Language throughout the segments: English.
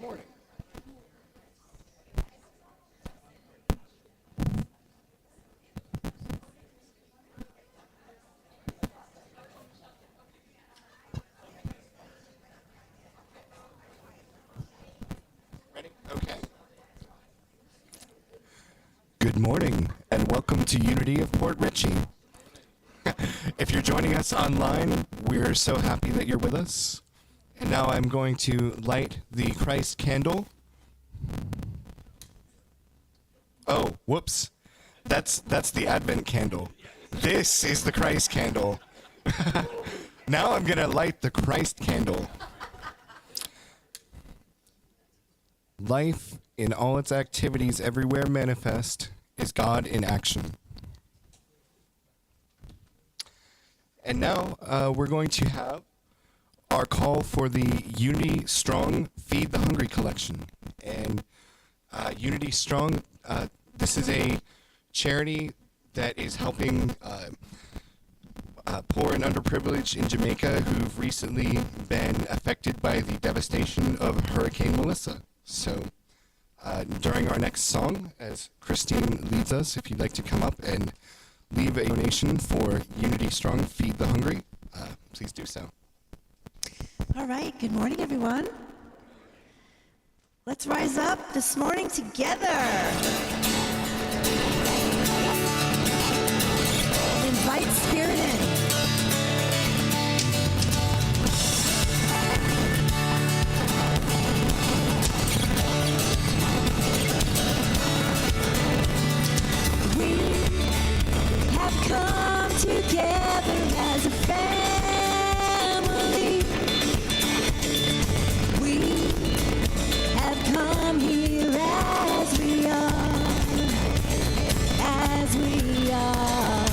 morning. Ready? Okay. Good morning, and welcome to Unity of Port Richey. If you're joining us online, we're so happy that you're with us. And now I'm going to light the Christ candle. Oh, whoops. That's the Advent candle. This is the Christ candle. Now I'm going to light the Christ candle. Life in all its activities everywhere manifest is God in action. And now we're going to have our call for the Unity Strong Feed the Hungry collection. And Unity Strong, this is a charity that is helping poor and underprivileged in Jamaica who've recently been affected by the devastation of Hurricane Melissa. So during our next song, as Christine leads us, if you'd like to come up and leave a donation for Unity Strong Feed the Hungry, please do so. All right, good morning, everyone. Let's rise up this morning together. Invite Spirit in. Come together as a family. We have come here as we are, as we are.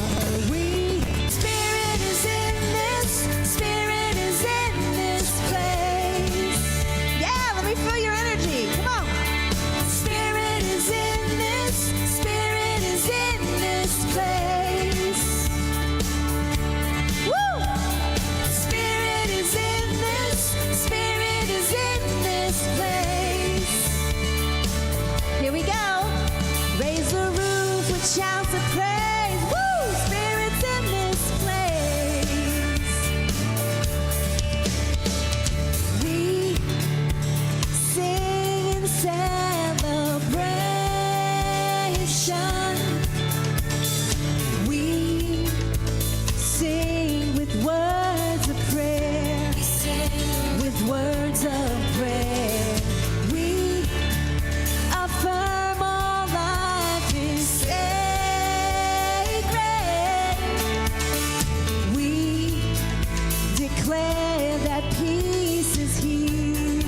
Spirit is in this, Spirit is in this place. Yeah, let me feel your energy. Come on. Spirit is in this, Spirit is in this place. Here we go. Raise the roof with shouts of praise. Woo! Spirit's in this place. We sing in celebration. We sing with words of prayer. With words of prayer. Affirm all life is sacred. We declare that peace is here.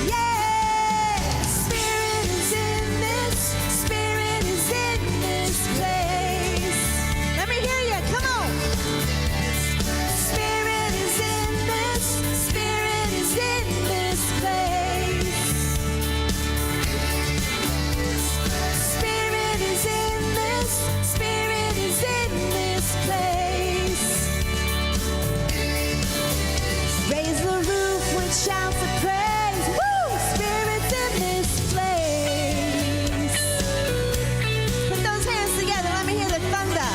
Yeah, Spirit is in this, Spirit is in this place. Let me hear you, come on. Spirit is in this, Spirit is in this place. Spirit is in this, Spirit is in this place. Raise the roof with shouts of praise. Woo! Spirit's in this place. Put those hands together, let me hear the thunder.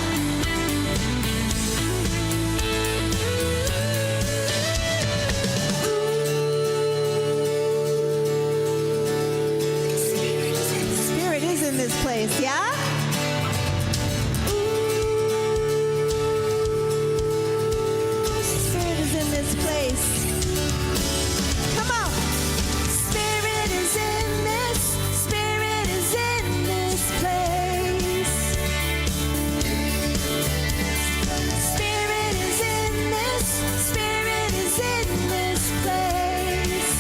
Spirit is in this place, yeah? Spirit is in this place. Come on. Spirit is in this, Spirit is in this place. Spirit is in this, Spirit is in this place.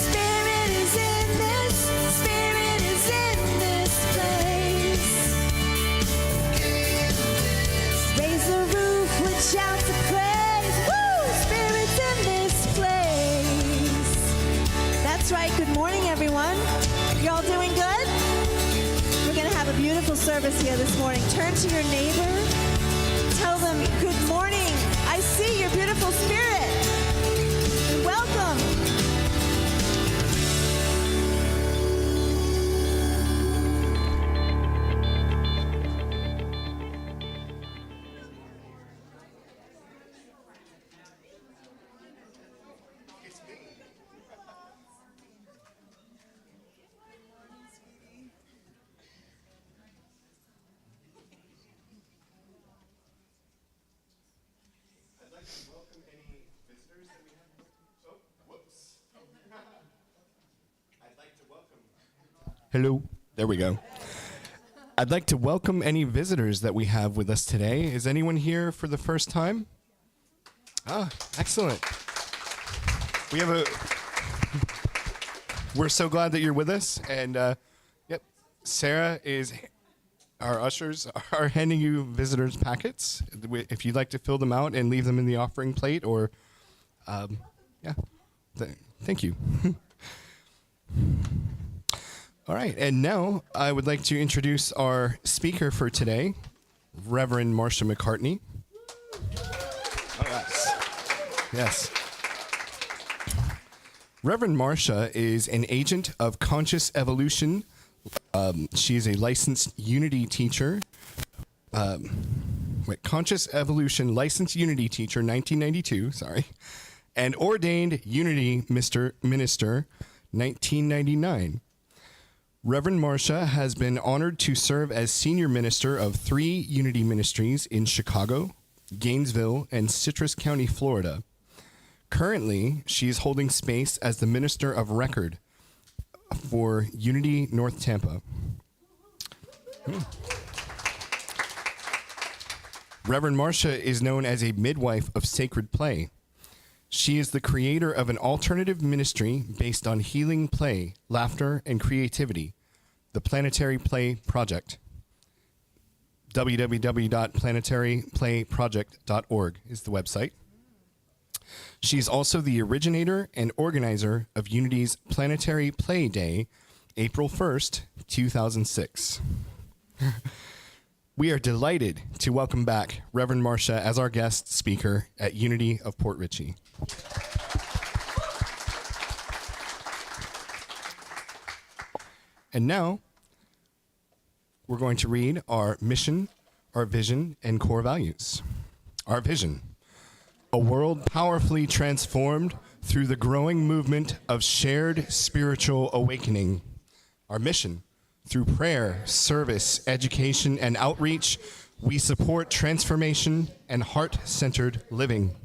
Spirit is in this, Spirit is in this place. Raise the roof with shouts of praise. Woo! Spirit's in this place. That's right. Good morning, everyone. You all doing good? We're going to have a beautiful service here this morning. Turn to your neighbor. Tell them, good morning. I see your beautiful spirit. Hello. There we go. I'd like to welcome any visitors that we have with us today. Is anyone here for the first time? Ah, excellent. We're so glad that you're with us. And yep, Sarah our ushers are handing you visitors packets. If you'd like to fill them out and leave them in the offering plate, or yeah, thank you. All right, and now I would like to introduce our speaker for today, Reverend Marcia McCartney. Oh, yes. Reverend Marcia is an agent of conscious evolution. She is a licensed Unity teacher. Conscious evolution licensed Unity teacher, 1992, and ordained Unity minister, 1999. Reverend Marcia has been honored to serve as senior minister of 3 Unity ministries in Chicago, Gainesville, and Citrus County, Florida. Currently, she is holding space as the minister of record for Unity North Tampa. Reverend Marcia is known as a midwife of sacred play. She is the creator of an alternative ministry based on healing play, laughter, and creativity, the Planetary Play Project. www.planetaryplayproject.org is the website. She's also the originator and organizer of Unity's Planetary Play Day, April 1st, 2006. We are delighted to welcome back Reverend Marcia as our guest speaker at Unity of Port Richey. And now, we're going to read our mission, our vision, and core values. Our vision: a world powerfully transformed through the growing movement of shared spiritual awakening. Our mission: through prayer, service, education, and outreach, we support transformation and heart-centered living.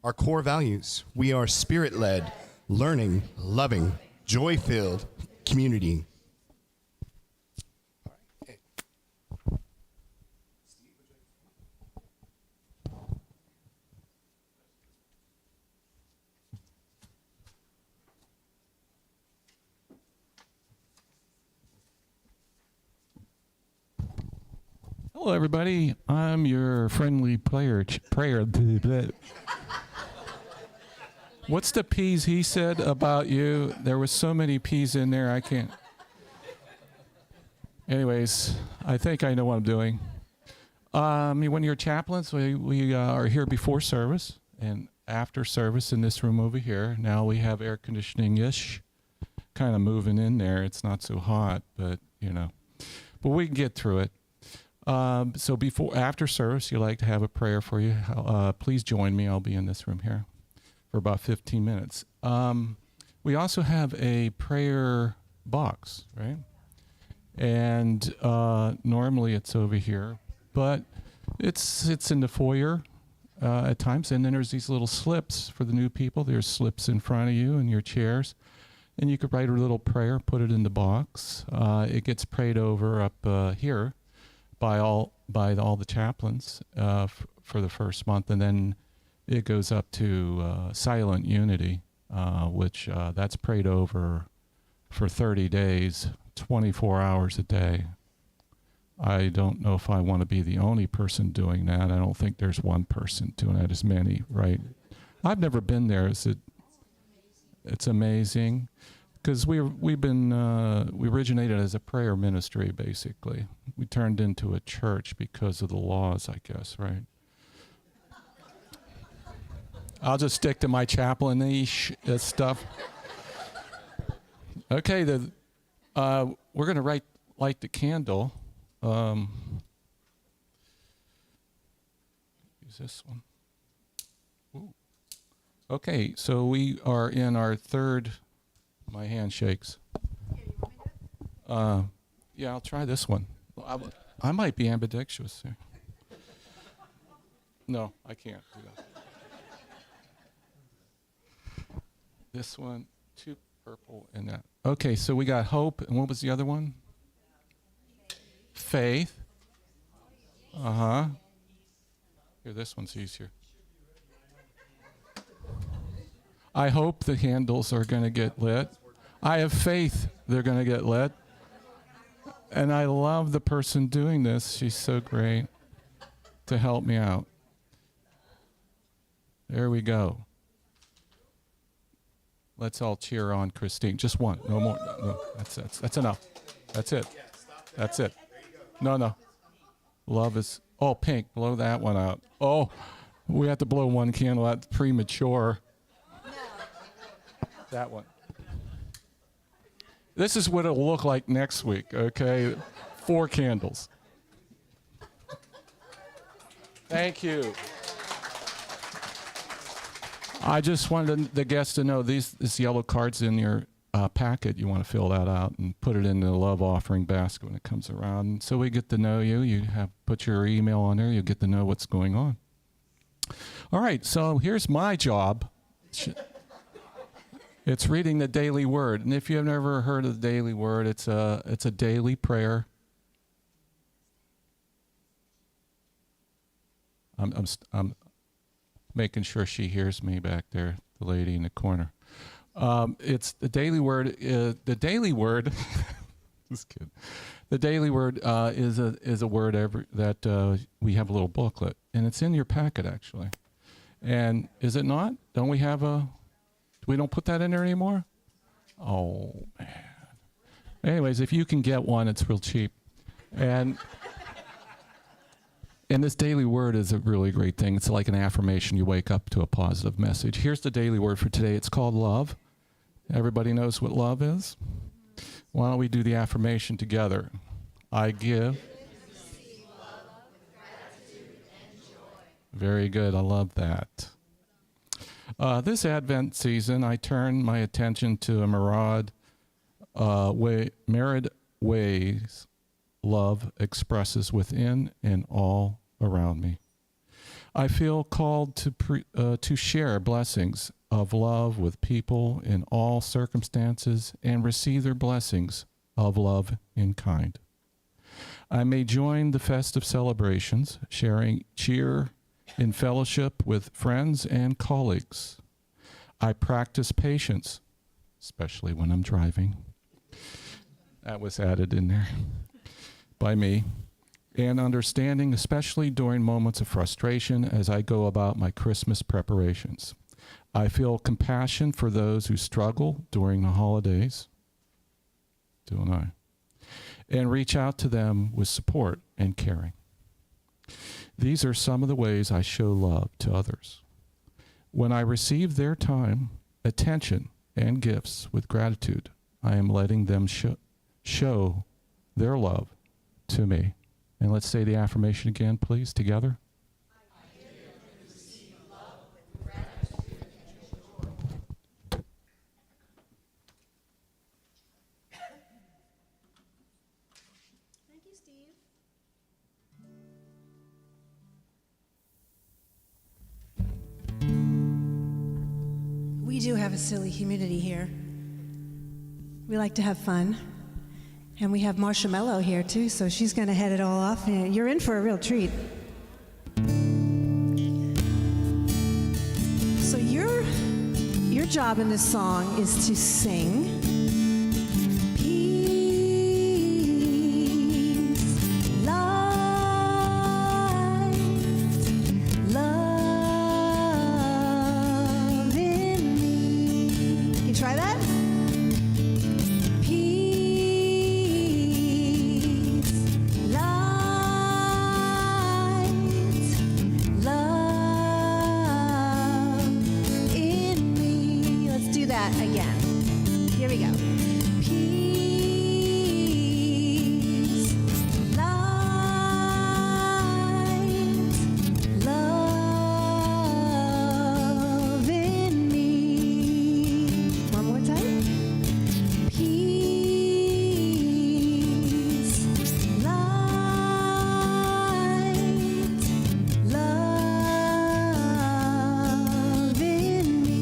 Our core values: we are spirit-led, learning, loving, joy-filled community. Hello, everybody. I'm your friendly prayer. What's the P's he said about you? There was so many P's in there, I can't. Anyways, I think I know what I'm doing. One of your chaplains, we are here before service and after service in this room over here. Now we have air conditioning-ish, kind of moving in there. It's not so hot, but, but we can get through it. So after service, you'd like to have a prayer for you. Please join me. I'll be in this room here for about 15 minutes. We also have a prayer box, right? And normally it's over here, but it's in the foyer at times. And then there's these little slips for the new people. There's slips in front of you in your chairs. And you could write a little prayer, put it in the box. It gets prayed over up here by all the chaplains for the first month, and then it goes up to Silent Unity, which that's prayed over for 30 days, 24 hours a day. I don't know if I want to be the only person doing that. I don't think there's one person doing that as many, right? I've never been there. It's amazing. Because we originated as a prayer ministry, basically. We turned into a church because of the laws, I guess, right? I'll just stick to my chaplain-ish stuff. Okay, we're going to light the candle. Use this one. Ooh. Okay, so we are in our third. My hand shakes. Yeah, I'll try this one. I might be ambidextrous here. No, I can't do that. This one, two. purple and that. Okay, so we got hope, and what was the other one? Faith. Uh-huh. Here, this one's easier. I hope the candles are going to get lit. I have faith they're going to get lit. And I love the person doing this. She's so great to help me out. There we go. Let's all cheer on Christine. Just one. No more. No, that's enough. That's it. That's it. No. Love is... Oh, pink. Blow that one out. Oh, we have to blow one candle out. Premature. That one. This is what it'll look like next week, okay? 4 candles. Thank you. I just wanted the guests to know this yellow card's in your packet. You want to fill that out and put it in the love offering basket when it comes around. So we get to know you. You have put your email on there. You get to know what's going on. All right, so here's my job. It's reading the daily word. And if you've never heard of the daily word, it's a daily prayer. I'm making sure she hears me back there, the lady in the corner. It's the daily word. The daily word. Just kidding. The daily word is a word that we have a little booklet, and it's in your packet actually. And is it not? Don't we have a? We don't put that in there anymore? Oh, man. Anyways, if you can get one, it's real cheap. And this daily word is a really great thing. It's like an affirmation. You wake up to a positive message. Here's the daily word for today. It's called love. Everybody knows what love is? Why don't we do the affirmation together? I give. Very good. I love that. This Advent season, I turn my attention to a myriad ways love expresses within and all around me. I feel called to share blessings of love with people in all circumstances and receive their blessings of love in kind. I may join the festive celebrations, sharing cheer in fellowship with friends and colleagues. I practice patience, especially when I'm driving. That was added in there by me. And understanding, especially during moments of frustration as I go about my Christmas preparations. I feel compassion for those who struggle during the holidays. Don't I? And reach out to them with support and caring. These are some of the ways I show love to others. When I receive their time, attention, and gifts with gratitude, I am letting them show their love to me. And let's say the affirmation again, please, together. I give and receive love with gratitude and joy. Thank you, Steve. We do have a silly community here. We like to have fun. And we have Marcia here too, so she's going to head it all off. And you're in for a real treat. So your job in this song is to sing. Again. Here we go. Peace, light, love in me. One more time. Peace, light, love in me.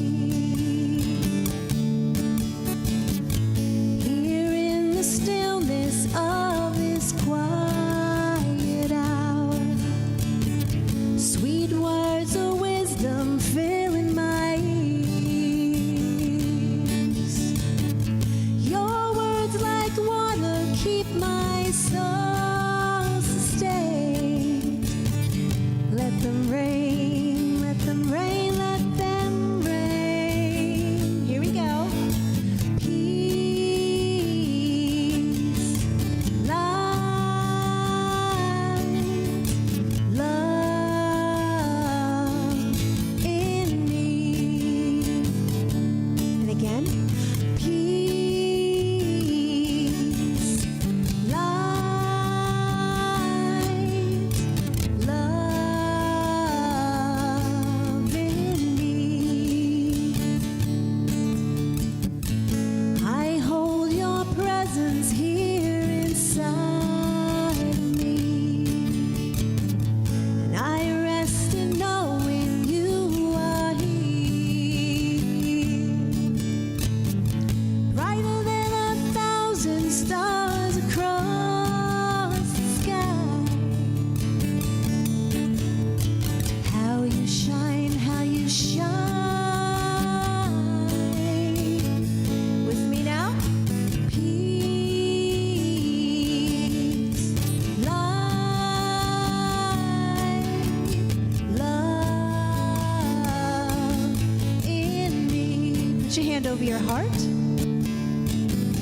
Put your hand over your heart.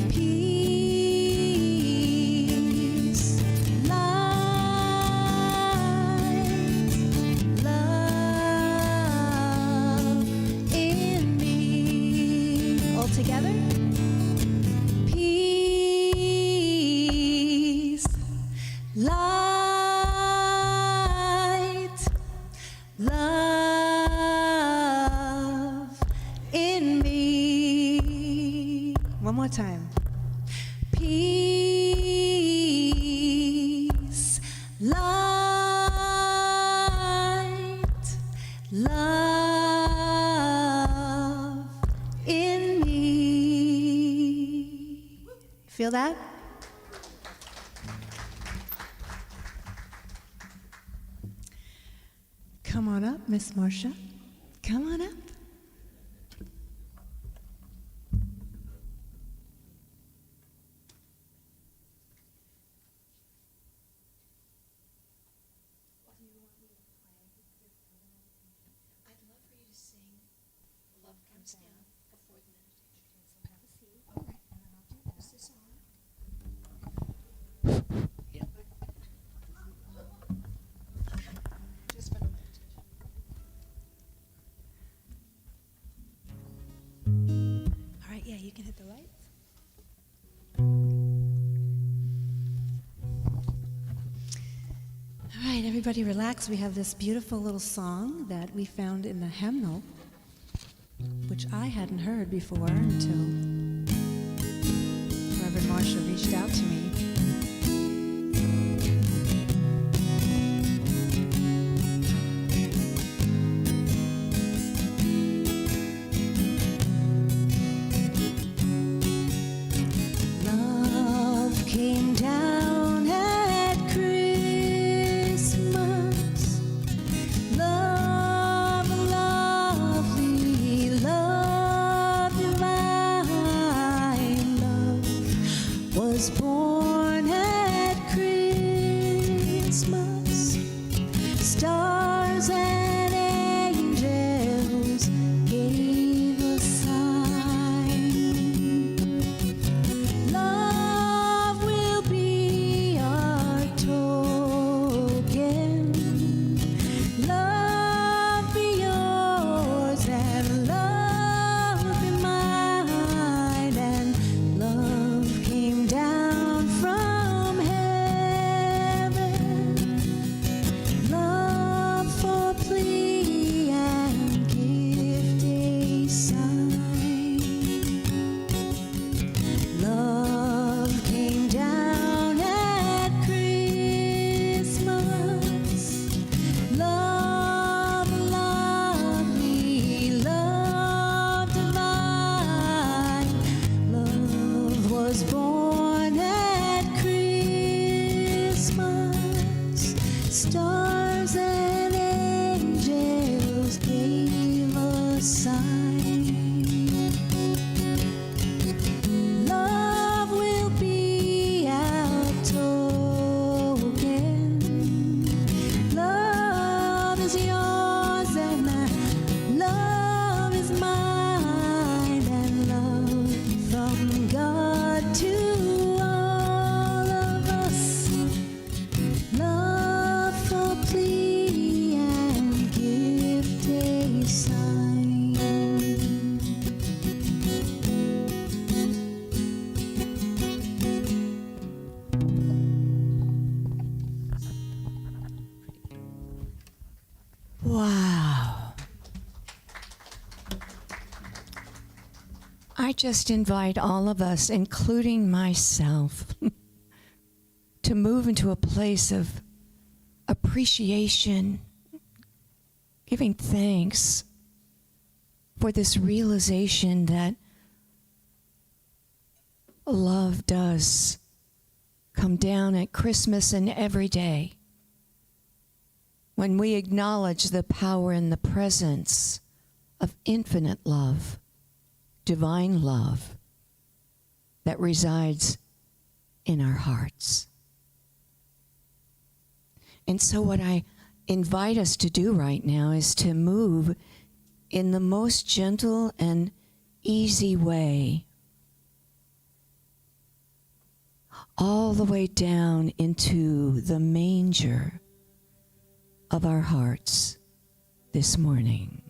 Peace, light, love in me. All together. Peace, light, love in me. One more time. Peace, light, love in me. Feel that? Come on up, Miss Marcia. Come on up. I'd love for you to sing Love Comes Down before the meditation. So have a seat. Okay. And then I'll do that. Is this on? Yeah. Just for the meditation. All right, yeah, you can hit the lights. All right, everybody relax. We have this beautiful little song that we found in the hymnal, which I hadn't heard before until Reverend Marcia reached out to me. Love came down at Christmas. Love, lovely, love divine. Love was born at Christmas. Stars and angels gave a sign. Love will be our token. Love be yours and love be mine. And love came down from heaven. Love for plea and gift a sign. Love came down at Christmas. Love, lovely, love divine. Love was born at Christmas. Stars and angels gave a sign. Love will be our token. Love is yours and love is mine. And love from God to all of us. Love for plea and gift a sign. Wow. I just invite all of us, including myself, to move into a place of appreciation, giving thanks for this realization that love does come down at Christmas and every day. When we acknowledge the power and the presence of infinite love, divine love, that resides in our hearts. And so what I invite us to do right now is to move in the most gentle and easy way all the way down into the manger of our hearts this morning.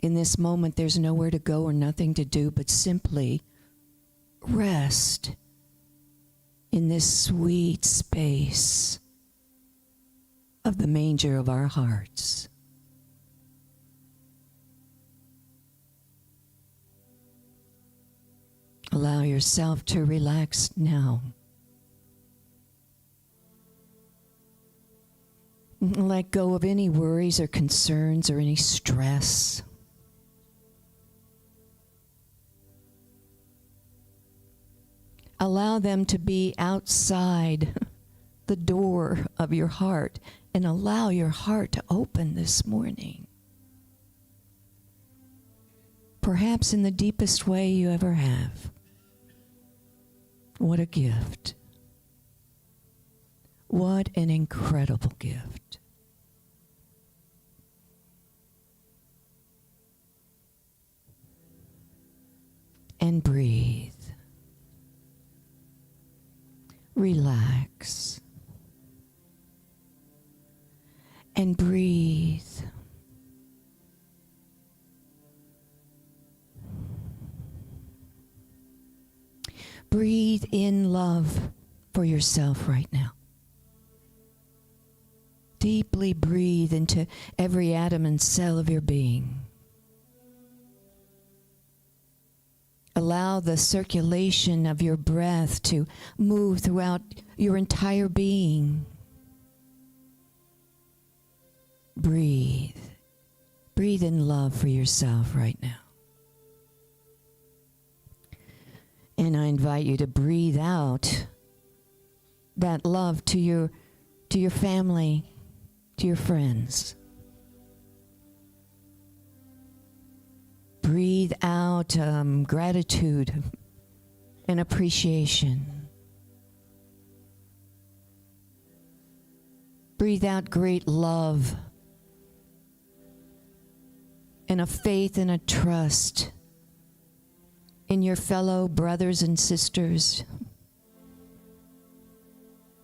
In this moment, there's nowhere to go or nothing to do but simply rest in this sweet space of the manger of our hearts. Allow yourself to relax now. Let go of any worries or concerns or any stress. Allow them to be outside the door of your heart, and allow your heart to open this morning. Perhaps in the deepest way you ever have. What a gift. What an incredible gift. And breathe. Relax. And breathe. Breathe in love for yourself right now. Deeply breathe into every atom and cell of your being. Allow the circulation of your breath to move throughout your entire being. Breathe. Breathe in love for yourself right now. And I invite you to breathe out that love to your family, to your friends. Breathe out gratitude and appreciation. Breathe out great love and a faith and a trust in your fellow brothers and sisters,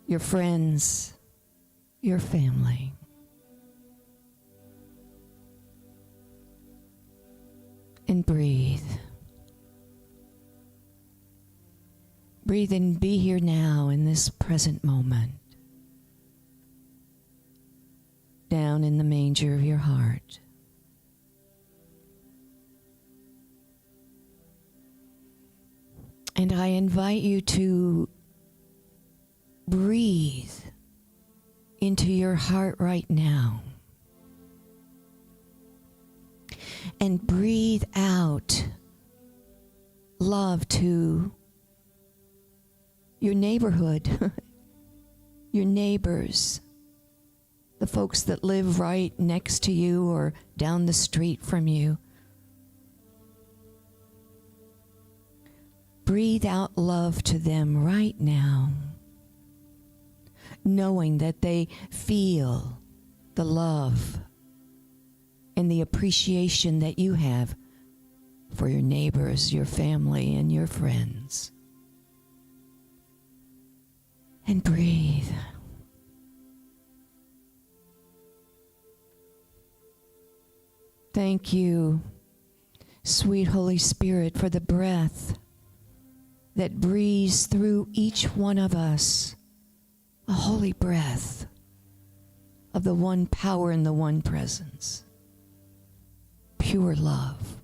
your friends, your family. And breathe. Breathe and be here now in this present moment. Down in the manger of your heart. And I invite you to breathe into your heart right now. And breathe out love to your neighborhood, your neighbors, the folks that live right next to you or down the street from you. Breathe out love to them right now, knowing that they feel the love and the appreciation that you have for your neighbors, your family, and your friends. And breathe. Thank you, sweet Holy Spirit, for the breath that breathes through each one of us, a holy breath of the one power and the one presence, pure love.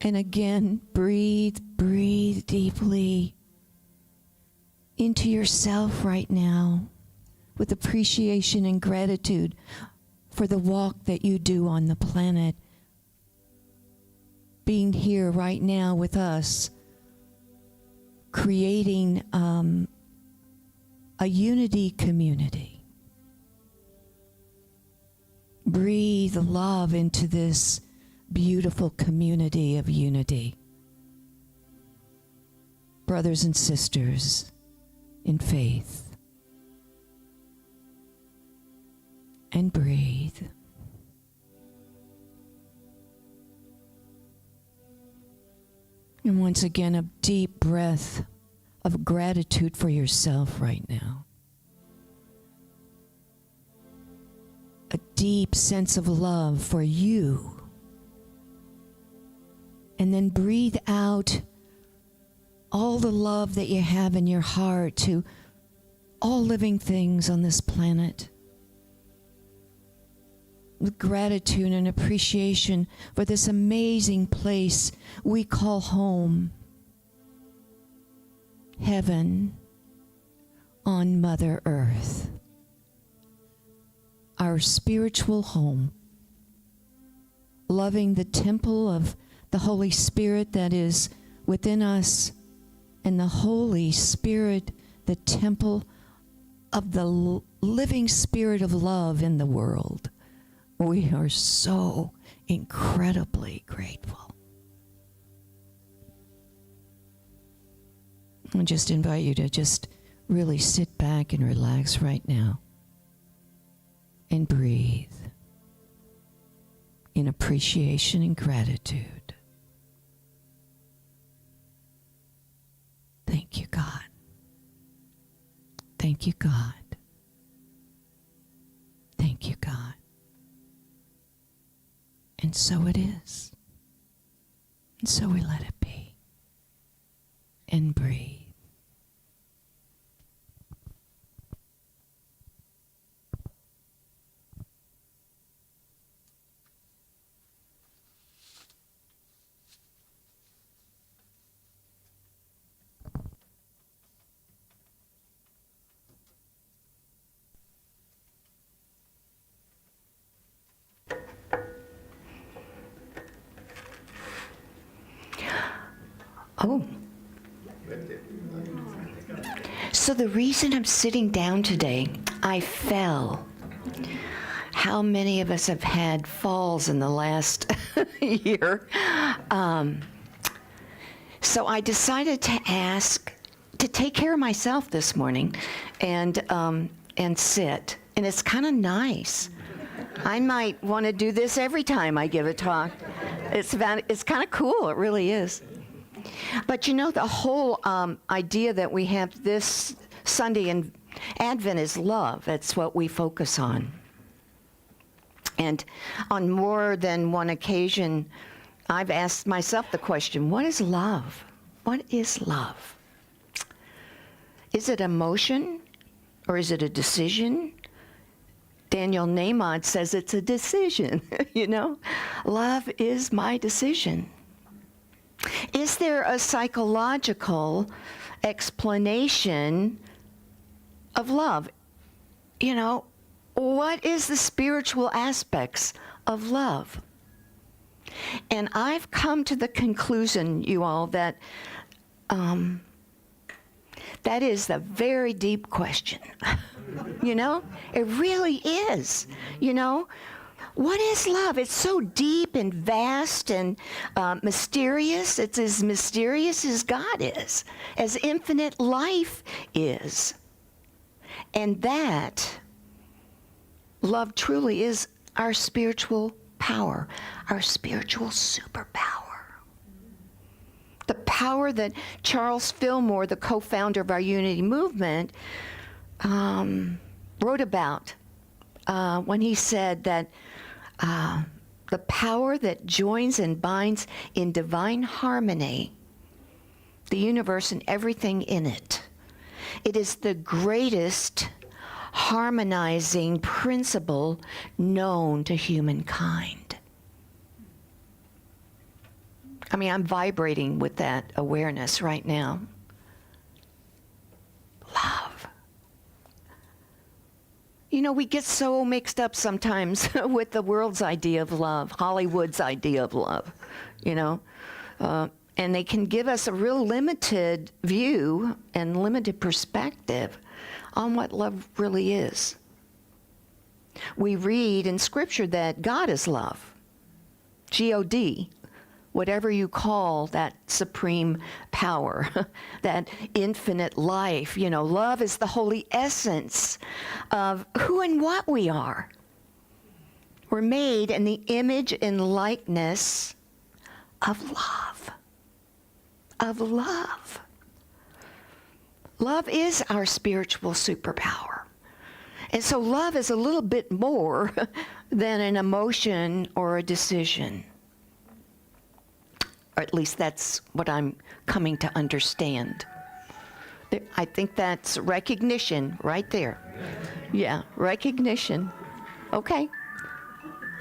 And again, breathe deeply into yourself right now with appreciation and gratitude for the walk that you do on the planet, being here right now with us, creating a unity community. Breathe love into this beautiful community of unity. Brothers and sisters in faith. and breathe. And once again, a deep breath of gratitude for yourself right now. A deep sense of love for you. And then breathe out all the love that you have in your heart to all living things on this planet. With gratitude and appreciation for this amazing place we call home. Heaven on Mother Earth. Our spiritual home. Loving the temple of the Holy Spirit that is within us, and the Holy Spirit, the temple of the living spirit of love in the world. We are so incredibly grateful. I just invite you to just really sit back and relax right now and breathe in appreciation and gratitude. Thank you, God. Thank you, God. Thank you, God. And so it is. And so we let it be. And breathe. Oh. So the reason I'm sitting down today, I fell. How many of us have had falls in the last year? So I decided to take care of myself this morning and sit. And it's kind of nice. I might want to do this every time I give a talk. It's kind of cool, it really is. But you know, the whole idea that we have this Sunday in Advent is love. That's what we focus on. And on more than one occasion, I've asked myself the question, what is love? What is love? Is it emotion or is it a decision? Daniel Nahmod says it's a decision, you know? Love is my decision. Is there a psychological explanation of love? You know, what is the spiritual aspects of love? And I've come to the conclusion, you all, that that is a very deep question. You know, it really is, you know. What is love? It's so deep and vast and mysterious. It's as mysterious as God is, as infinite life is. And that love truly is our spiritual power, our spiritual superpower. The power that Charles Fillmore, the co-founder of our Unity movement, wrote about when he said that the power that joins and binds in divine harmony the universe and everything in it. It is the greatest harmonizing principle known to humankind. I mean, I'm vibrating with that awareness right now. Love. You know, we get so mixed up sometimes with the world's idea of love, Hollywood's idea of love, you know. And they can give us a real limited view and limited perspective on what love really is. We read in Scripture that God is love, G-O-D, whatever you call that supreme power, that infinite life. You know, love is the holy essence of who and what we are. We're made in the image and likeness of love. Of love. Love is our spiritual superpower. And so love is a little bit more than an emotion or a decision. Or at least that's what I'm coming to understand. I think that's recognition right there. Yeah, recognition. Okay.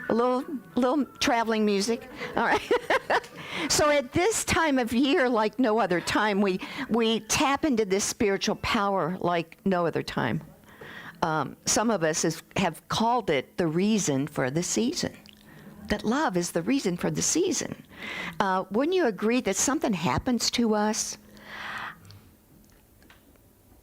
A little traveling music. All right. So at this time of year, like no other time, we tap into this spiritual power like no other time. Some of us have called it the reason for the season. That love is the reason for the season. Wouldn't you agree that something happens to us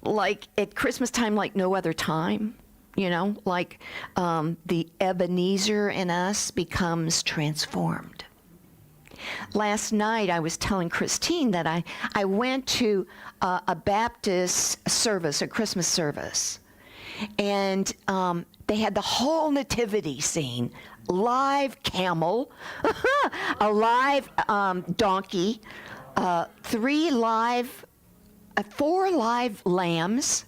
like at Christmas time like no other time? You know, like the Ebenezer in us becomes transformed. Last night I was telling Christine that I went to a Baptist service, a Christmas service, and they had the whole nativity scene, live camel, a live donkey, 4 live lambs,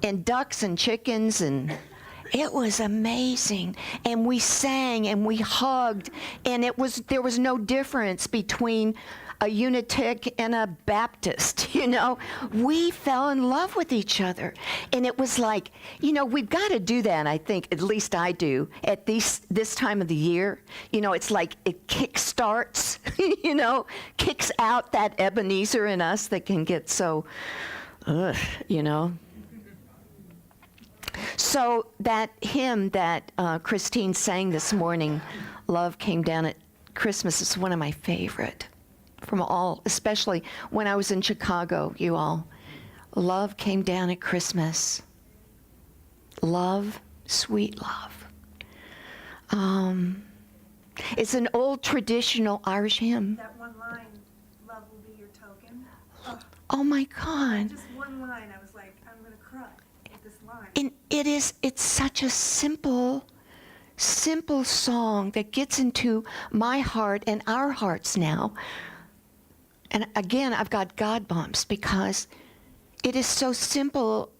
and ducks and chickens, and it was amazing. And we sang and we hugged, and there was no difference between a Unitic and a Baptist, you know. We fell in love with each other. And it was like, you know, we've got to do that, I think, at least I do, at this time of the year. You know, it's like it kickstarts, you know, kicks out that Ebenezer in us that can get so, you know. So that hymn that Christine sang this morning, Love Came Down at Christmas, is one of my favorite from all, especially when I was in Chicago, you all. Love came down at Christmas. Love, sweet love. It's an old traditional Irish hymn. That one line, love will be your token. Oh my God. Just one line, I was like, I'm going to cry at this line. And it's such a simple song that gets into my heart and our hearts now. And again, I've got God bumps because it is so simple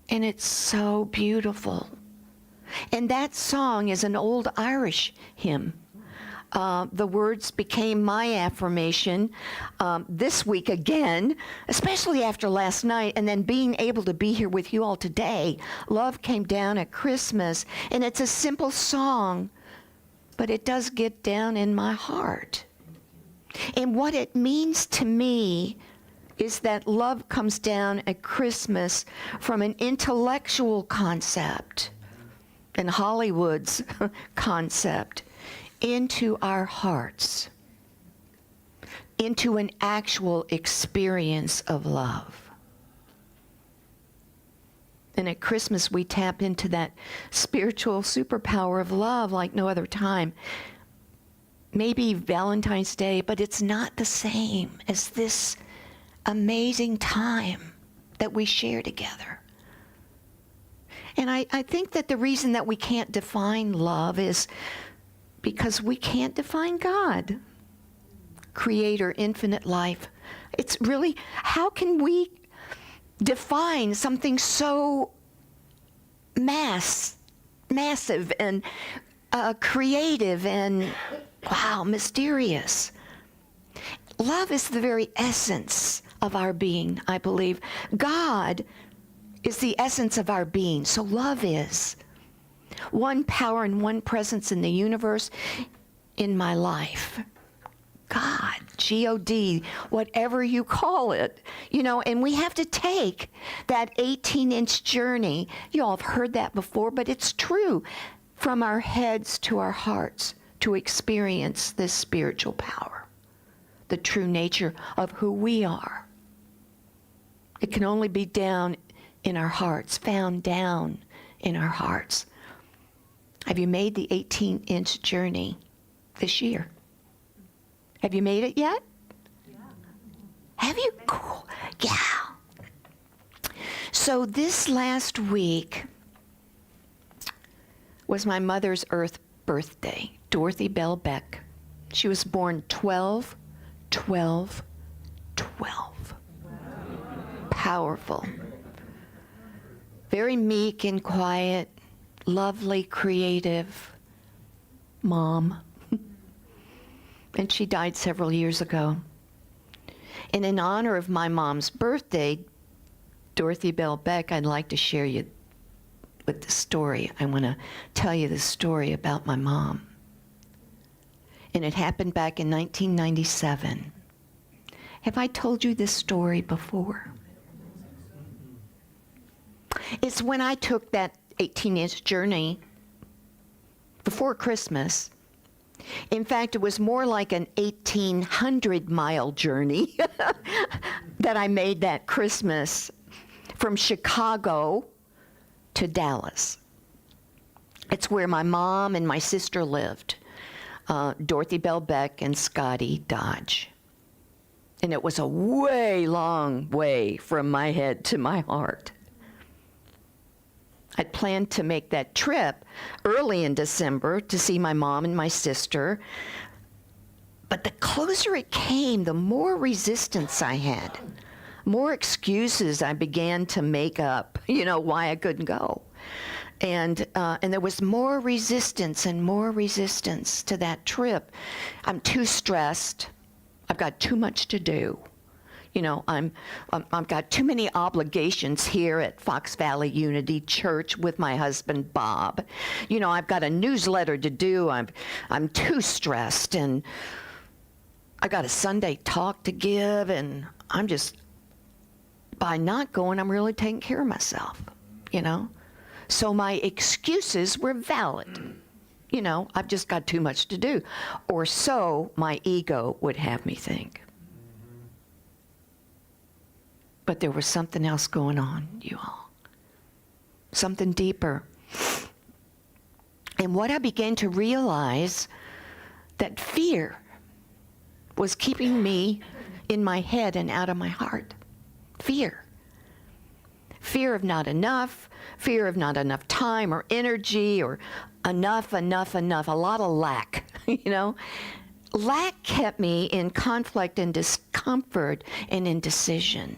and it's so beautiful. And that song is an old Irish hymn. The words became my affirmation this week again, especially after last night, and then being able to be here with you all today. Love came down at Christmas, and it's a simple song, but it does get down in my heart. And what it means to me is that love comes down at Christmas from an intellectual concept and Hollywood's concept into our hearts, into an actual experience of love. And at Christmas, we tap into that spiritual superpower of love like no other time. Maybe Valentine's Day, but it's not the same as this amazing time that we share together. And I think that the reason that we can't define love is because we can't define God, Creator, infinite life. It's really, how can we define something so massive and creative and, wow, mysterious? Love is the very essence of our being, I believe. God is the essence of our being, so love is. One power and one presence in the universe, in my life. God, G-O-D, whatever you call it. You know, and we have to take that 18-inch journey. You all have heard that before, but it's true. From our heads to our hearts to experience this spiritual power. The true nature of who we are. It can only be down in our hearts, found down in our hearts. Have you made the 18-inch journey this year? Have you made it yet? Yeah. Have you? Cool. Yeah. So this last week was my mother's birthday, Dorothy Bell Beck. She was born 12, 12, 12. Powerful. Very meek and quiet, lovely, creative mom. And she died several years ago. And in honor of my mom's birthday, Dorothy Bell Beck, I'd like to share you with the story. I want to tell you the story about my mom. And it happened back in 1997. Have I told you this story before? It's when I took that 18-inch journey before Christmas. In fact, it was more like an 1,800-mile journey that I made that Christmas from Chicago to Dallas. It's where my mom and my sister lived, Dorothy Bell Beck and Scotty Dodge. And it was a way long way from my head to my heart. I'd planned to make that trip early in December to see my mom and my sister. But the closer it came, the more resistance I had, more excuses I began to make up, why I couldn't go. And there was more resistance and more resistance to that trip. I'm too stressed. I've got too much to do. I've got too many obligations here at Fox Valley Unity Church with my husband, Bob. I've got a newsletter to do. I'm too stressed, and I got a Sunday talk to give, and by not going, I'm really taking care of myself, So my excuses were valid. I've just got too much to do. Or so my ego would have me think. But there was something else going on, you all. Something deeper. And what I began to realize, that fear was keeping me in my head and out of my heart. Fear. Fear of not enough, fear of not enough time or energy, or enough, a lot of lack, Lack kept me in conflict and discomfort and indecision.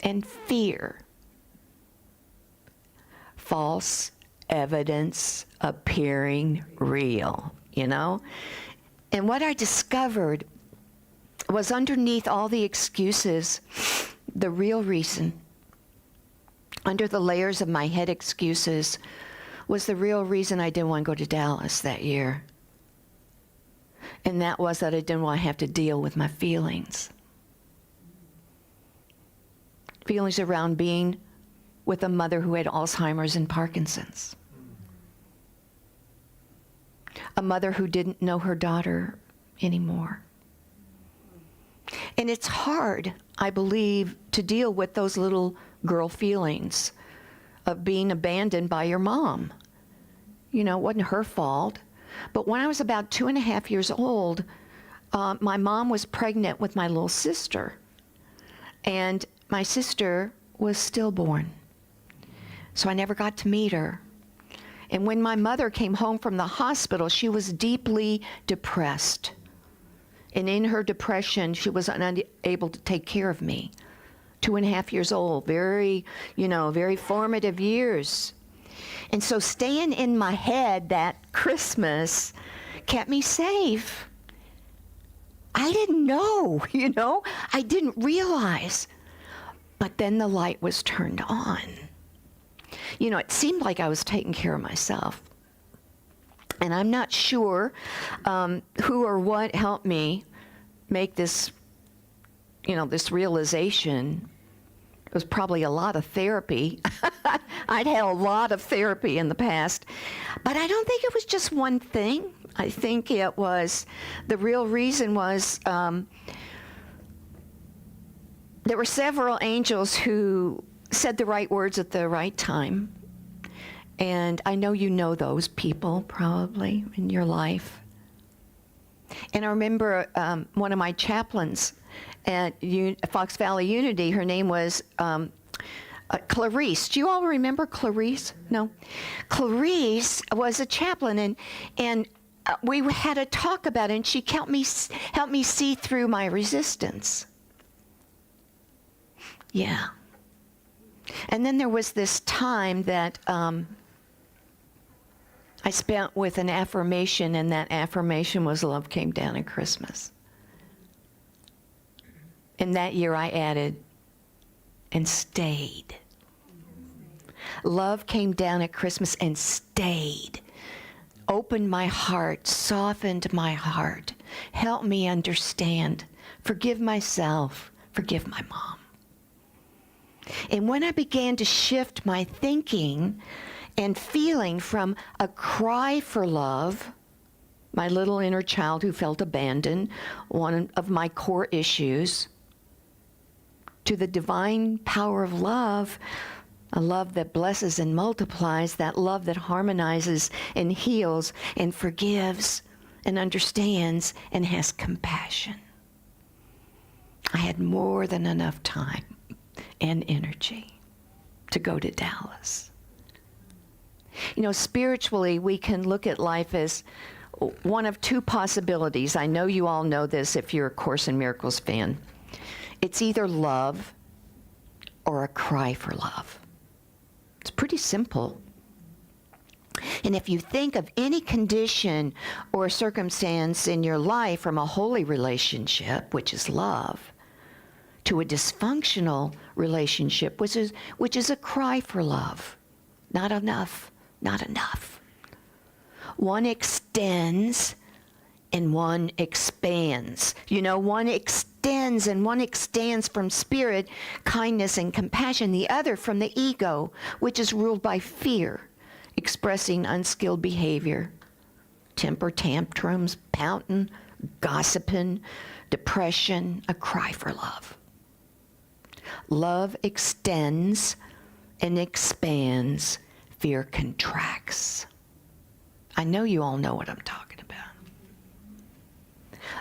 And fear. False evidence appearing real, And what I discovered was underneath all the excuses, the real reason, under the layers of my head excuses, was the real reason I didn't want to go to Dallas that year. And that was that I didn't want to have to deal with my feelings. Feelings around being with a mother who had Alzheimer's and Parkinson's. A mother who didn't know her daughter anymore. And it's hard, I believe, to deal with those little girl feelings of being abandoned by your mom. It wasn't her fault. But when I was about 2.5 years old, my mom was pregnant with my little sister. And my sister was stillborn. So I never got to meet her. And when my mother came home from the hospital, she was deeply depressed. And in her depression, she was unable to take care of me. 2.5 years old, very formative years. And so staying in my head that Christmas kept me safe. I didn't know, I didn't realize. But then the light was turned on. It seemed like I was taking care of myself. And I'm not sure who or what helped me make this, this realization. It was probably a lot of therapy. I'd had a lot of therapy in the past. But I don't think it was just one thing. I think it was, the real reason was, there were several angels who said the right words at the right time. And I know you know those people probably in your life. And I remember one of my chaplains at Fox Valley Unity, her name was Clarice. Do you all remember Clarice? No? Clarice was a chaplain, and we had a talk about it, and she helped me see through my resistance. Yeah. And then there was this time that I spent with an affirmation, and that affirmation was love came down at Christmas. And that year I added, and stayed. Love came down at Christmas and stayed. Opened my heart, softened my heart, helped me understand, forgive myself, forgive my mom. And when I began to shift my thinking and feeling from a cry for love, my little inner child who felt abandoned, one of my core issues, to the divine power of love, a love that blesses and multiplies, that love that harmonizes and heals and forgives and understands and has compassion. I had more than enough time and energy to go to Dallas. You know, spiritually, we can look at life as one of two possibilities. I know you all know this if you're a Course in Miracles fan. It's either love or a cry for love. It's pretty simple. And if you think of any condition or circumstance in your life from a holy relationship, which is love, to a dysfunctional relationship, which is a cry for love. Not enough, not enough. One extends and one expands. You know, one extends and one extends from spirit, kindness, and compassion. The other from the ego, which is ruled by fear, expressing unskilled behavior, temper tantrums, pouting, gossiping, depression, a cry for love. Love extends and expands. Fear contracts. I know you all know what I'm talking about.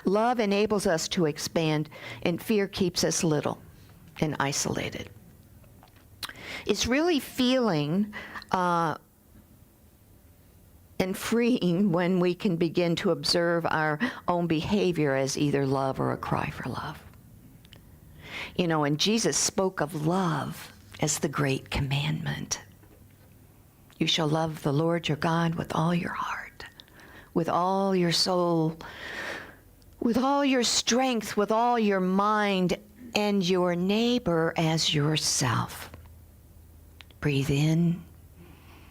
Love enables us to expand, and fear keeps us little and isolated. It's really feeling and freeing when we can begin to observe our own behavior as either love or a cry for love. You know, and Jesus spoke of love as the great commandment. You shall love the Lord your God with all your heart, with all your soul, with all your strength, with all your mind, and your neighbor as yourself. Breathe in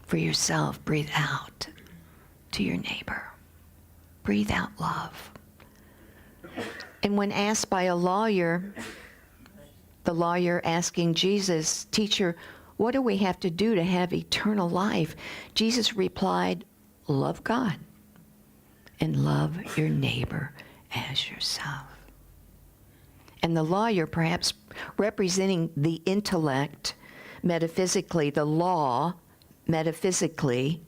for yourself. Breathe out to your neighbor. Breathe out love. And when asked by a lawyer, the lawyer asking Jesus, "Teacher, what do we have to do to have eternal life?" Jesus replied, "Love God and love your neighbor as yourself." And the lawyer, perhaps representing the intellect metaphysically, the law metaphysically,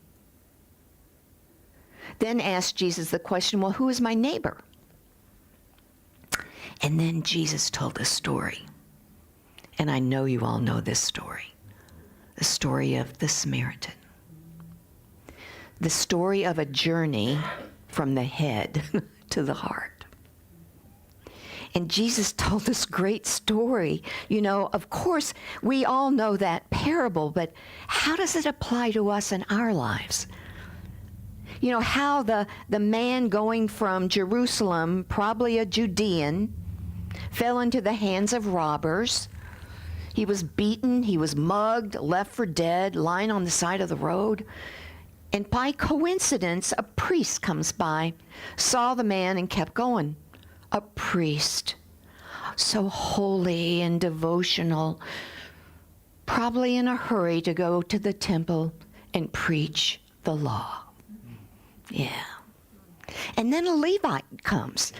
then asked Jesus the question, well, who is my neighbor? And then Jesus told a story. And I know you all know this story. The story of the Samaritan. The story of a journey from the head to the heart. And Jesus told this great story. You know, of course, we all know that parable, but how does it apply to us in our lives? You know, how the man going from Jerusalem, probably a Judean, fell into the hands of robbers. He was beaten, he was mugged, left for dead, lying on the side of the road. And by coincidence, a priest comes by, saw the man, and kept going. A priest, so holy and devotional, probably in a hurry to go to the temple and preach the law. Yeah. And then a Levite comes.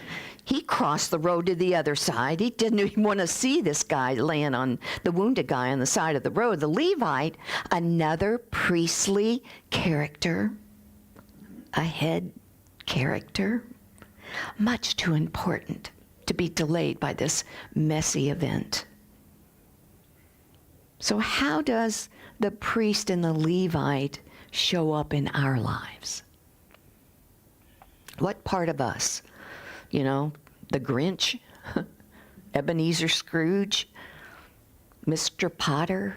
He crossed the road to the other side. He didn't even want to see this guy laying on the wounded guy on the side of the road. The Levite, another priestly character, a head character, much too important to be delayed by this messy event. So how does the priest and the Levite show up in our lives? What part of us? You know, the Grinch, Ebenezer Scrooge, Mr. Potter.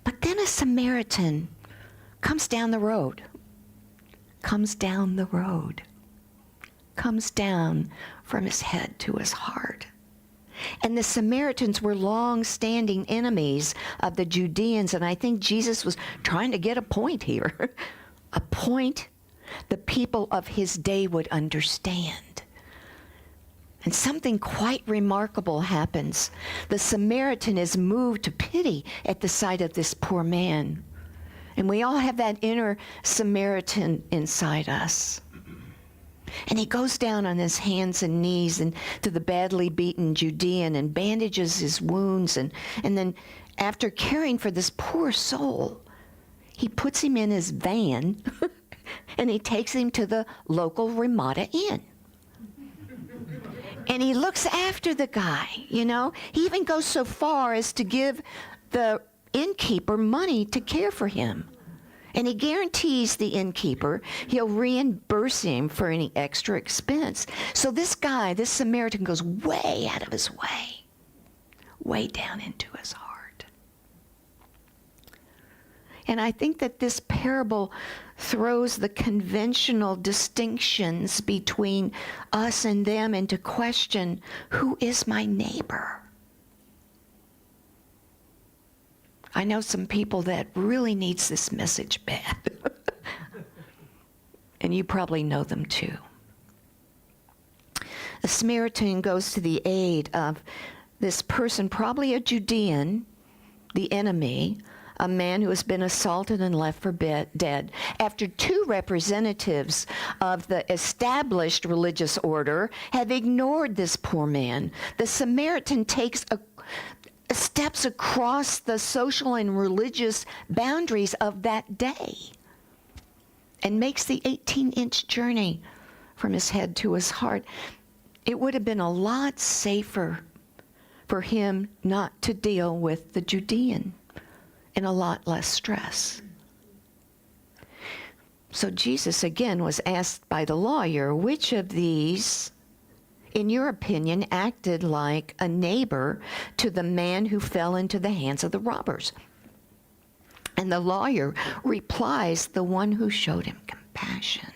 But then a Samaritan comes down the road, comes down from his head to his heart. And the Samaritans were long-standing enemies of the Judeans, and I think Jesus was trying to get a point here, a point the people of his day would understand. And something quite remarkable happens. The Samaritan is moved to pity at the sight of this poor man. And we all have that inner Samaritan inside us. And he goes down on his hands and knees and to the badly beaten Judean and bandages his wounds. And then after caring for this poor soul, he puts him in his van and he takes him to the local Ramada Inn. And he looks after the guy, you know. He even goes so far as to give the innkeeper money to care for him. And he guarantees the innkeeper he'll reimburse him for any extra expense. So this guy, this Samaritan, goes way out of his way down into his heart. And I think that this parable throws the conventional distinctions between us and them into question, who is my neighbor? I know some people that really needs this message bad. And you probably know them too. The Samaritan goes to the aid of this person, probably a Judean, the enemy, a man who has been assaulted and left for dead. After two representatives of the established religious order have ignored this poor man, the Samaritan takes steps across the social and religious boundaries of that day and makes the 18-inch journey from his head to his heart. It would have been a lot safer for him not to deal with the Judean and a lot less stress. So Jesus again was asked by the lawyer, which of these, in your opinion, acted like a neighbor to the man who fell into the hands of the robbers? And the lawyer replies, the one who showed him compassion.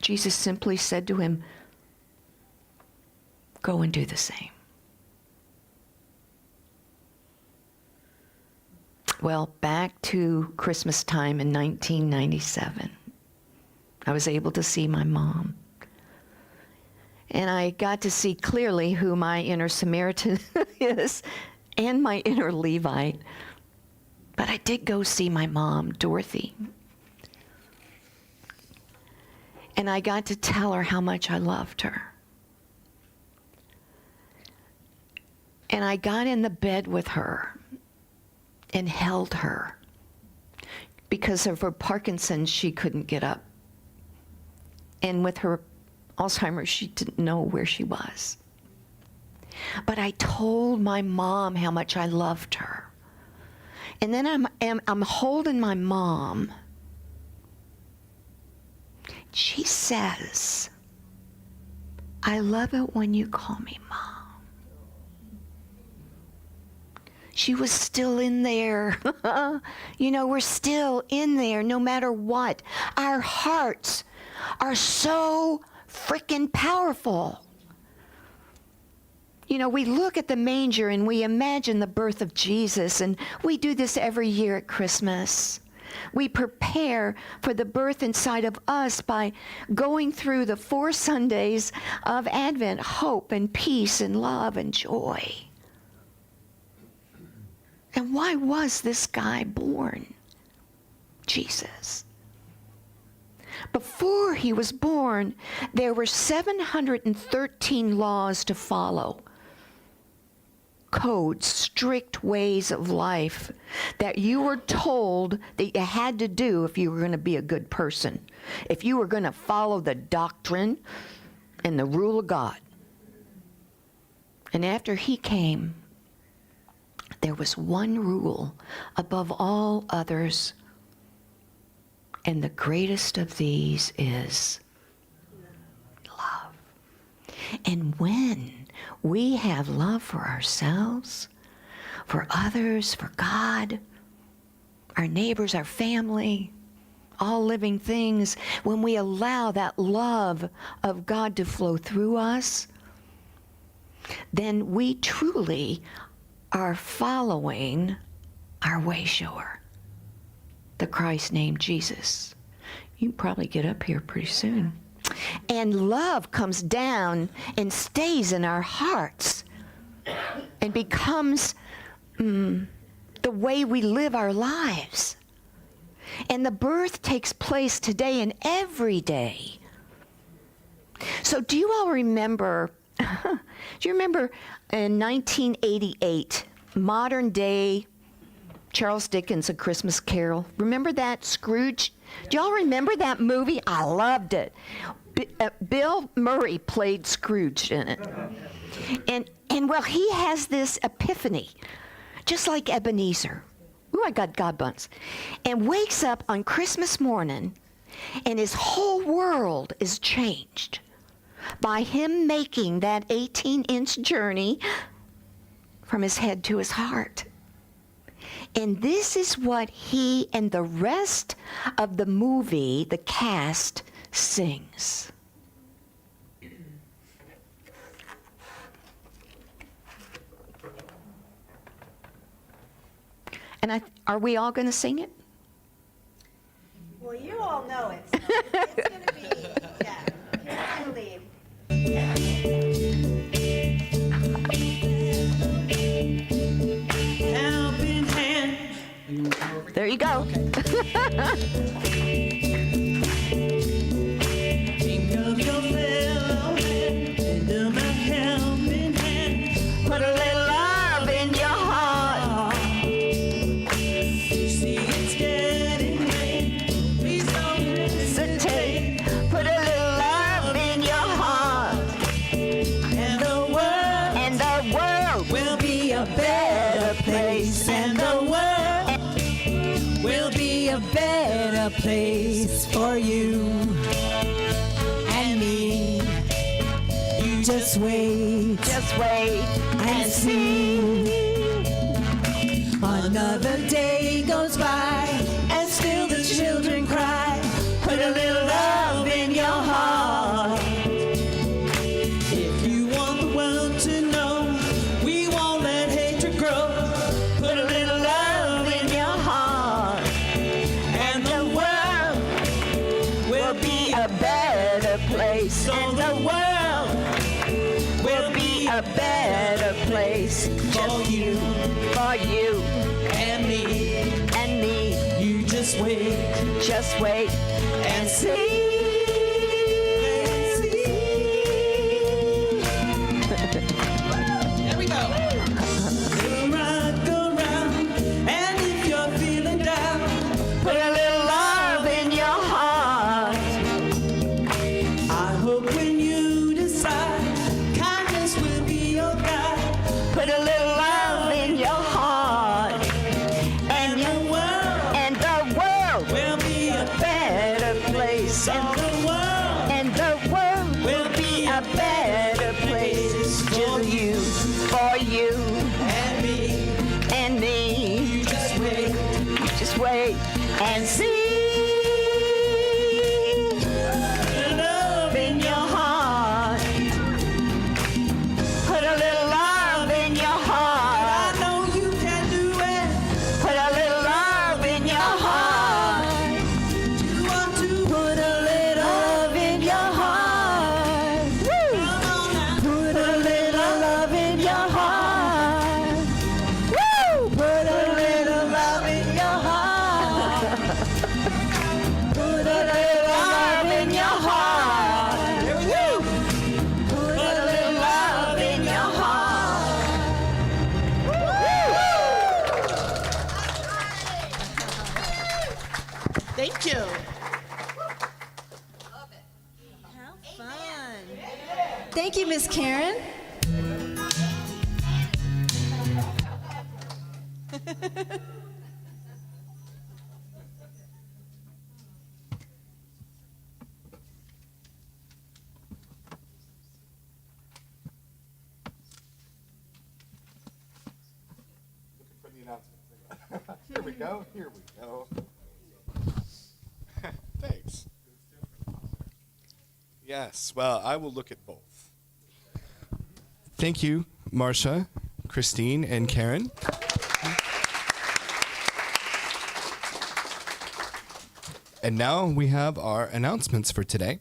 Jesus simply said to him, go and do the same. Well, back to Christmas time in 1997, I was able to see my mom. And I got to see clearly who my inner Samaritan is and my inner Levite. But I did go see my mom, Dorothy. And I got to tell her how much I loved her. And I got in the bed with her and held her. Because of her Parkinson's, she couldn't get up. And with her Alzheimer's, she didn't know where she was. But I told my mom how much I loved her. And then I'm holding my mom. She says, I love it when you call me Mom. She was still in there. You know, we're still in there no matter what. Our hearts are so freaking powerful. You know, we look at the manger and we imagine the birth of Jesus, and we do this every year at Christmas. We prepare for the birth inside of us by going through the 4 Sundays of Advent, hope and peace and love and joy. And why was this guy born? Jesus. Before he was born, there were 713 laws to follow. Codes, strict ways of life that you were told that you had to do if you were going to be a good person, if you were going to follow the doctrine and the rule of God. And after he came, there was one rule above all others, and the greatest of these is love. And when we have love for ourselves, for others, for God, our neighbors, our family, all living things, when we allow that love of God to flow through us, then we truly are following our way shower, the Christ named Jesus. You can probably get up here pretty soon. And love comes down and stays in our hearts and becomes the way we live our lives. And the birth takes place today and every day. So do you all remember, do you remember in 1988, modern day Charles Dickens' A Christmas Carol? Remember that, Scrooge? Do y'all remember that movie? I loved it. Bill Murray played Scrooge in it. And well, he has this epiphany, just like Ebenezer. Ooh, I got God buns. And wakes up on Christmas morning, and his whole world is changed by him making that 18-inch journey from his head to his heart. And this is what he and the rest of the movie, the cast, sings. And are we all going to sing it? Well, you all know it, so it's going to be, yeah, here's the lead. Helping hand. There you go. Think of your fellow man. Lend them a helping hand. Put a little love in your heart. You see it's getting late. Please don't hesitate. Put a little love in your heart. And the world will be a better place. And the world will be a better place for you and me. You just wait and see. Another day goes by and still the children cry. Put a little love in your heart. If you want the world to know we won't let hatred grow, put a little love in your heart, and the world will be a better place. So the world will be a better place for you and me. You just wait and see. There we go. Little ride, go round, and if you're feeling down, put a little love in your heart. I hope when you decide, kindness will be your guide. Put a little love in your heart, and the world will be a better place. And the world will be a better place for you and me. You just wait and see. Put a love in your heart. Put a little love in your heart. I know you can do it. Put a little love in your heart. You want to put a little love in your heart. Woo! Put a little love in your heart. Woo! Put a little love in your heart. Put a little love in your heart. Here we go. Put a little love in your heart. Thank you. How fun. Thank you, Miss Karen. For the announcements. Here we go. Here we go. Thanks. Yes, well, I will look at both. Thank you, Marcia, Christine, and Karen. And now we have our announcements for today.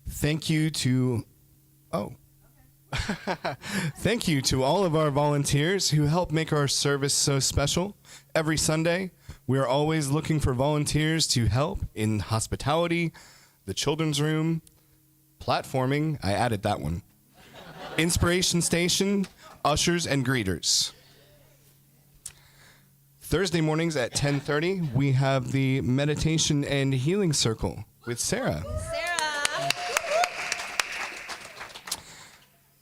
Thank you to Thank you to all of our volunteers who help make our service so special. Every Sunday, we are always looking for volunteers to help in hospitality, the children's room, platforming, I added that one, inspiration station, ushers, and greeters. Thursday mornings at 10:30, we have the meditation and healing circle with Sarah.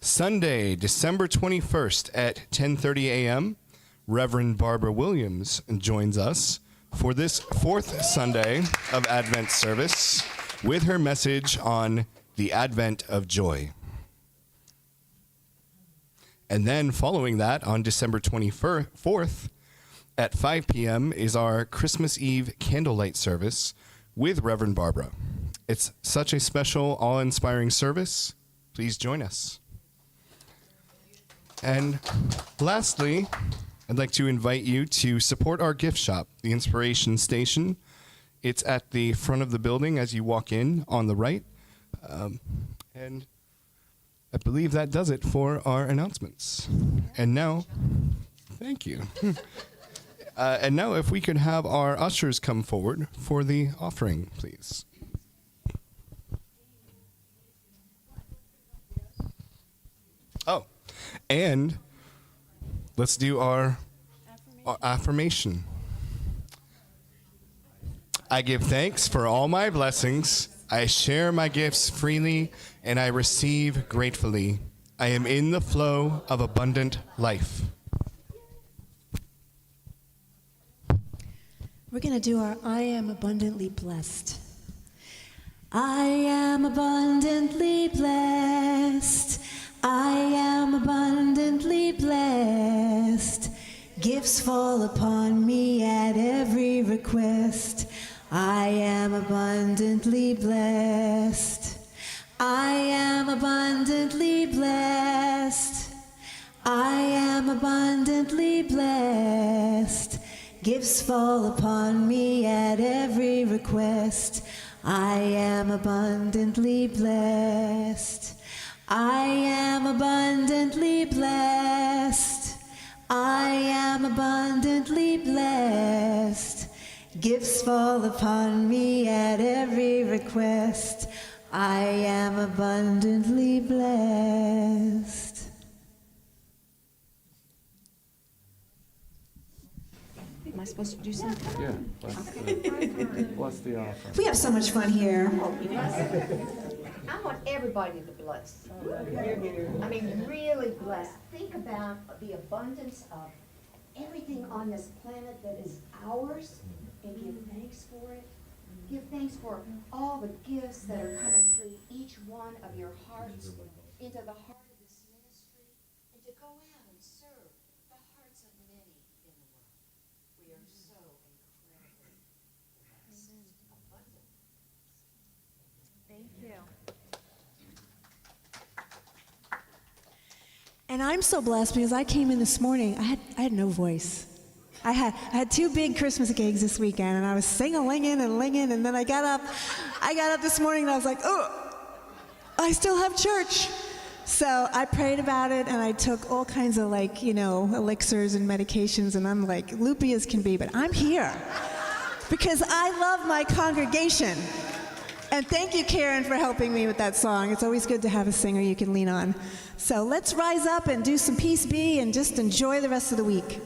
Sunday, December 21st at 10:30 a.m., Reverend Barbara Williams joins us for this fourth Sunday of Advent service with her message on the Advent of Joy. And then following that, on December 24th at 5 p.m. is our Christmas Eve candlelight service with Reverend Barbara. It's such a special, awe-inspiring service. Please join us. And lastly, I'd like to invite you to support our gift shop, the Inspiration Station. It's at the front of the building as you walk in on the right. And I believe that does it for our announcements. And now, thank you. And now if we could have our ushers come forward for the offering, please. Oh, and let's do our affirmation. I give thanks for all my blessings. I share my gifts freely, and I receive gratefully. I am in the flow of abundant life. We're going to do our I am abundantly blessed. I am abundantly blessed. I am abundantly blessed. Gifts fall upon me at every request. I am abundantly blessed. I am abundantly blessed. I am abundantly blessed. Gifts fall upon me at every request. I am abundantly blessed. I am abundantly blessed. I am abundantly blessed. Gifts fall upon me at every request. I am abundantly blessed. Am I supposed to do something? Yeah, bless the offering. We have so much fun here. I want everybody to bless. I mean, really bless. Think about the abundance of everything on this planet that is ours and give thanks for it. Give thanks for all the gifts that are coming through each one of your hearts into the heart of this ministry, and to go out and serve the hearts of many in the world. We are so incredibly blessed. Abundant. Thank you. And I'm so blessed because I came in this morning, I had no voice. I had two big Christmas gigs this weekend, and I was sing-a-linging and linging, and then I got up this morning and I was like, oh, I still have church. So I prayed about it, and I took all kinds of elixirs and medications, and I'm like loopy as can be, but I'm here because I love my congregation. And thank you, Karen, for helping me with that song. It's always good to have a singer you can lean on. So let's rise up and do some Peace Be and just enjoy the rest of the week.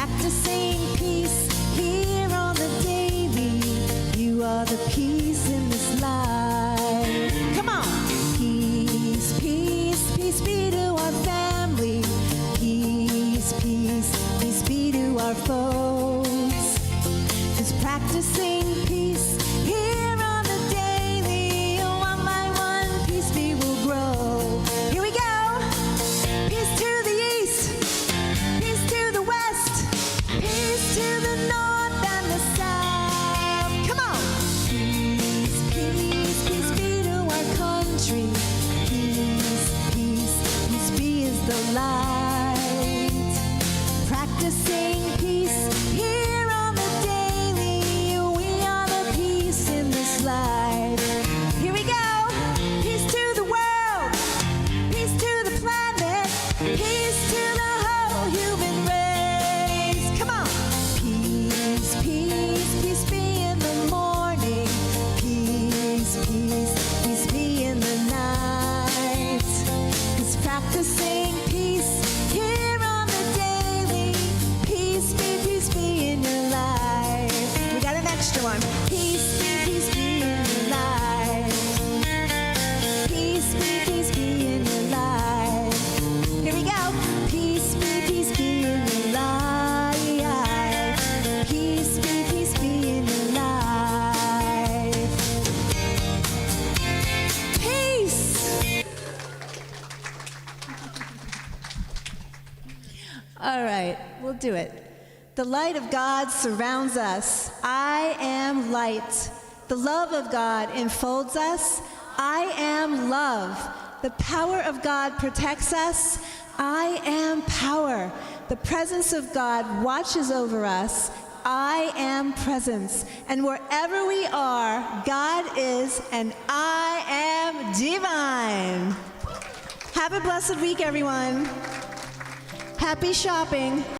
practicing peace here on the daily. You are the peace in this life. Come on. Peace, peace, peace be to our family. Peace, peace, peace be to our foes. 'Cause practicing peace here on the daily, one by one, peace we will grow. Here we go. Peace to the east, peace to the west, peace to the north and the south. Come on. Peace, peace, peace be to our country. Peace, peace, peace be is the light. Practicing peace here on the daily. We are the peace in this life. Here we go. Peace to the world. Peace to the planet. Peace to the whole human race. Come on. Peace, peace, peace be in the morning. Peace, peace, peace be in the night. 'Cause practicing peace here on the daily. Peace be in your life. We got an extra one. Peace be in your life. Peace be in your life. Here we go. Peace be in your life. Peace be in your life. Peace. All right, we'll do it. The light of God surrounds us. I am light. The love of God enfolds us. I am love. The power of God protects us. I am power. The presence of God watches over us. I am presence. And wherever we are, God is, and I am divine. Have a blessed week, everyone. Happy shopping.